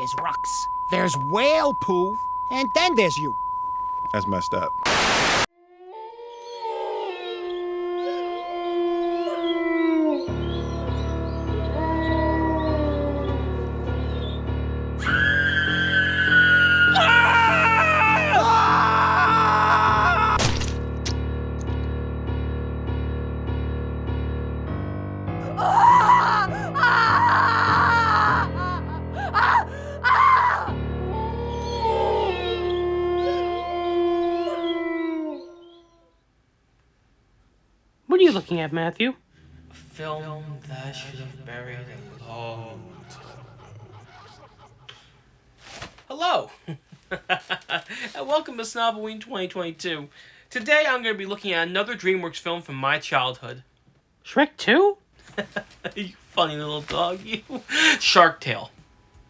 There's rocks, there's whale poo, and then there's you. That's messed up. What are you looking at, Matthew? A film that I should have buried a long time ago. Hello! And welcome to Snoboween 2022. Today I'm going to be looking at another Dreamworks film from my childhood. Shrek 2? You funny little dog, you. Shark Tale.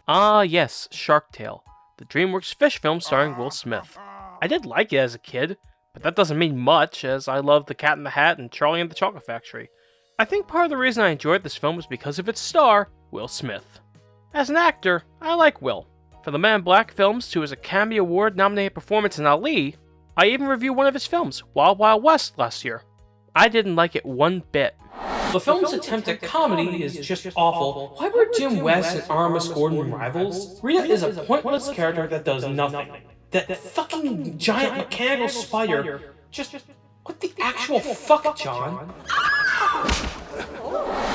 Ah, yes, Shark Tale. The Dreamworks fish film starring Will Smith. I did like it as a kid, but that doesn't mean much, as I love The Cat in the Hat and Charlie and the Chocolate Factory. I think part of the reason I enjoyed this film was because of its star, Will Smith. As an actor, I like Will. From the Man in Black films to his Academy Award nominated performance in Ali, I even reviewed one of his films, Wild Wild West, last year. I didn't like it one bit. The film's attempt at comedy is just awful. Why were Jim West and Aramis Gordon rivals? Rita is a pointless character that does nothing. That fucking giant mechanical spider. Just what the actual fuck, John?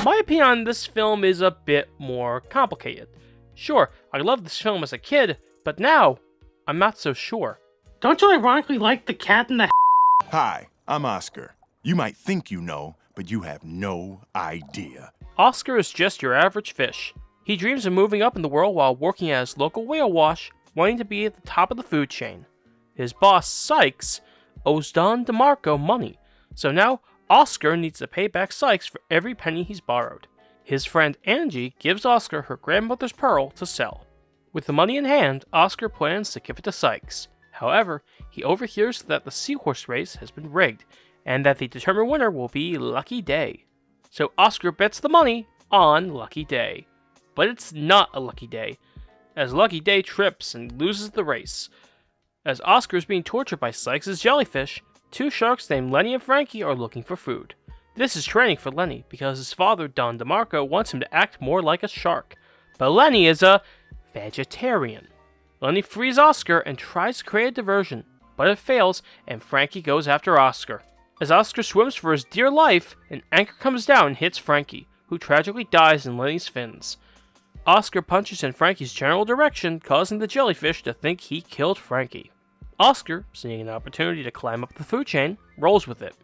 My opinion on this film is a bit more complicated. Sure, I loved this film as a kid, but now, I'm not so sure. Don't you ironically like The Cat in the Hi, I'm Oscar. You might think you know, but you have no idea. Oscar is just your average fish. He dreams of moving up in the world while working at his local whale wash, wanting to be at the top of the food chain. His boss, Sykes, owes Don DeMarco money, so now Oscar needs to pay back Sykes for every penny he's borrowed. His friend Angie gives Oscar her grandmother's pearl to sell. With the money in hand, Oscar plans to give it to Sykes. However, he overhears that the seahorse race has been rigged, and that the determined winner will be Lucky Day. So Oscar bets the money on Lucky Day. But it's not a lucky day, as Lucky Day trips and loses the race. As Oscar is being tortured by Sykes' jellyfish, two sharks named Lenny and Frankie are looking for food. This is training for Lenny, because his father, Don DeMarco, wants him to act more like a shark. But Lenny is a vegetarian. Lenny frees Oscar and tries to create a diversion, but it fails, and Frankie goes after Oscar. As Oscar swims for his dear life, an anchor comes down and hits Frankie, who tragically dies in Lenny's fins. Oscar punches in Frankie's general direction, causing the jellyfish to think he killed Frankie. Oscar, seeing an opportunity to climb up the food chain, rolls with it.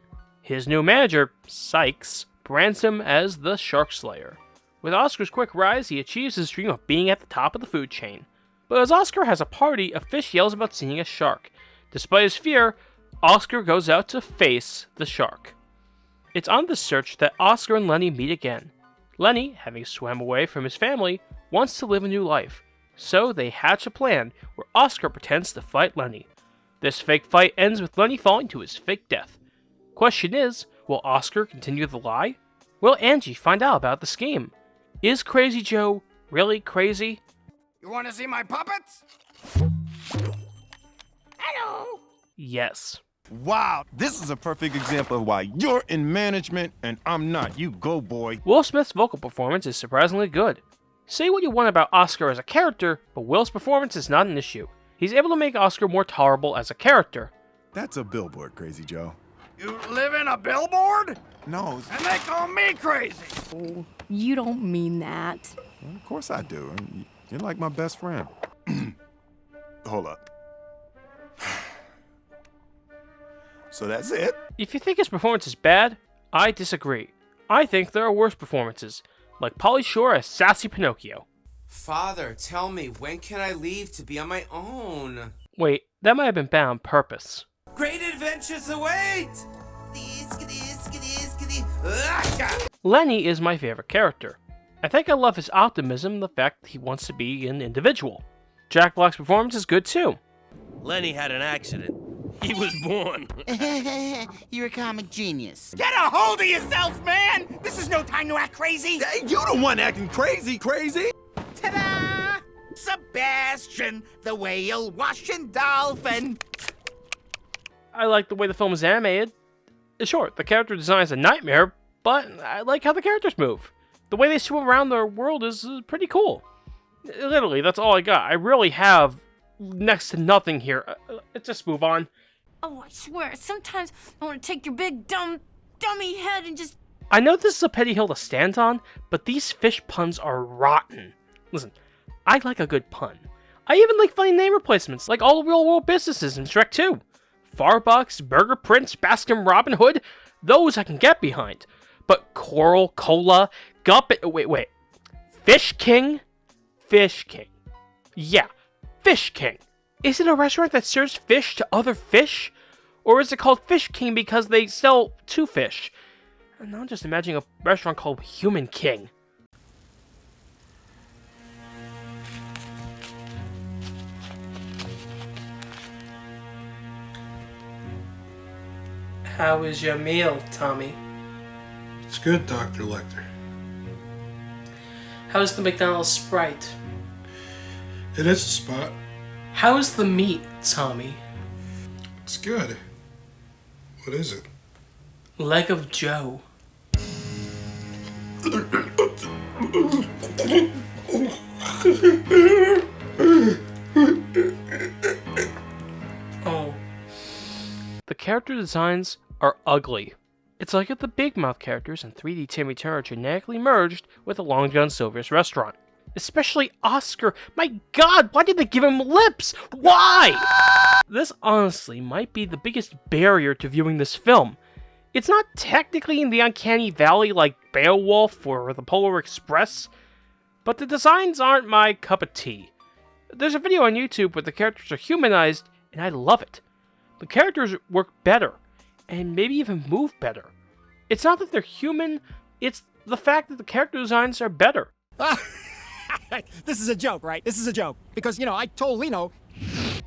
His new manager, Sykes, brands him as the Shark Slayer. With Oscar's quick rise, he achieves his dream of being at the top of the food chain. But as Oscar has a party, a fish yells about seeing a shark. Despite his fear, Oscar goes out to face the shark. It's on this search that Oscar and Lenny meet again. Lenny, having swam away from his family, wants to live a new life. So they hatch a plan where Oscar pretends to fight Lenny. This fake fight ends with Lenny falling to his fake death. Question is, will Oscar continue the lie? Will Angie find out about the scheme? Is Crazy Joe really crazy? You want to see my puppets? Hello! Yes. Wow, this is a perfect example of why you're in management and I'm not. You go, boy. Will Smith's vocal performance is surprisingly good. Say what you want about Oscar as a character, but Will's performance is not an issue. He's able to make Oscar more tolerable as a character. That's a billboard, Crazy Joe. You live in a billboard? No, And they call me crazy. Oh, you don't mean that. of course I do. You're like my best friend. Hold up. So that's it? If you think his performance is bad, I disagree. I think there are worse performances, like Pauly Shore as Sassy Pinocchio. Father, tell me, when can I leave to be on my own? Wait, that might have been bad on purpose. Great adventures await! Lenny is my favorite character. I think I love his optimism and the fact that he wants to be an individual. Jack Black's performance is good too. Lenny had an accident. He was born. You're a comic genius. Get a hold of yourself, man! This is no time to act crazy! Hey, you the one acting crazy. Ta-da! Sebastian, the whale washing dolphin. I like the way the film is animated. Sure, the character design is a nightmare, but I like how the characters move. The way they swim around their world is pretty cool. Literally, that's all I got. I really have next to nothing here. Let's just move on. Oh, I swear, sometimes I want to take your big, dummy head and just... I know this is a petty hill to stand on, but these fish puns are rotten. Listen, I like a good pun. I even like funny name replacements, like all the real-world businesses in Shrek 2. Farbucks, Burger Prince, Baskin Robin Hood, those I can get behind. But Coral, Cola, Guppet... Wait. Fish King? Fish King. Yeah, Fish King. Is it a restaurant that serves fish to other fish? Or is it called Fish King because they sell two fish? And I'm just imagining a restaurant called Human King. How is your meal, Tommy? It's good, Dr. Lecter. How's the McDonald's Sprite? It is a spot. How's the meat, Tommy? It's good. What is it? Leg of Joe. Oh. The character designs are ugly. It's like if the Big Mouth characters in 3D Timmy Turner genetically merged with a Long John Silver's restaurant. Especially Oscar. My god, why did they give him lips? Why? This honestly might be the biggest barrier to viewing this film. It's not technically in the uncanny valley like Beowulf or the Polar Express, but the designs aren't my cup of tea. There's a video on YouTube where the characters are humanized, and I love it. The characters work better, and maybe even move better. It's not that they're human, it's the fact that the character designs are better. This is a joke, right? This is a joke. Because, I told Lino...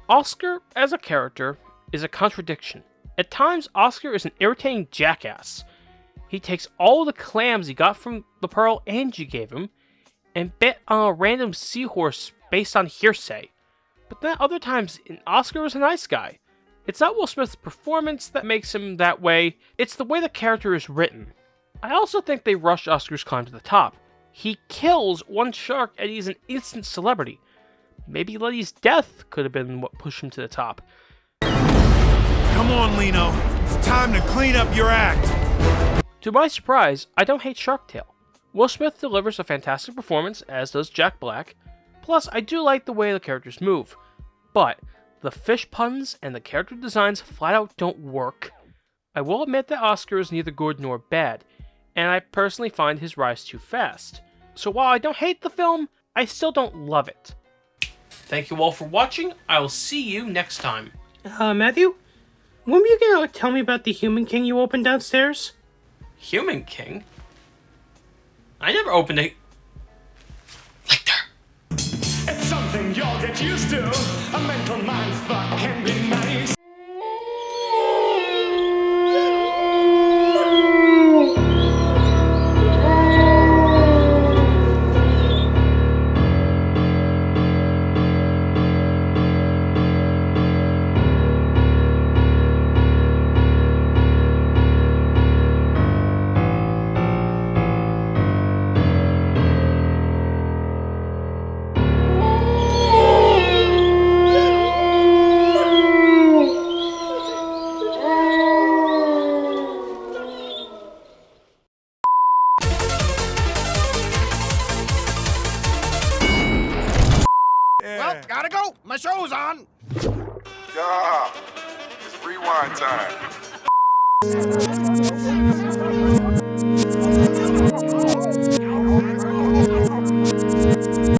Oscar, as a character, is a contradiction. At times, Oscar is an irritating jackass. He takes all the clams he got from the pearl Angie gave him, and bet on a random seahorse based on hearsay. But then other times, Oscar is a nice guy. It's not Will Smith's performance that makes him that way, it's the way the character is written. I also think they rushed Oscar's climb to the top. He kills one shark and he's an instant celebrity. Maybe Letty's death could have been what pushed him to the top. Come on, Lino. It's time to clean up your act. To my surprise, I don't hate Shark Tale. Will Smith delivers a fantastic performance, as does Jack Black. Plus, I do like the way the characters move. But the fish puns and the character designs flat out don't work. I will admit that Oscar is neither good nor bad, and I personally find his rise too fast. So while I don't hate the film, I still don't love it. Thank you all for watching. I will see you next time. Matthew? When were you gonna tell me about the Human King you opened downstairs? Human King? I never opened it. Like there. It's something you'll get used to. A mental mindfuck can be nice. Well, gotta go. My show's on. Yeah, it's rewind time.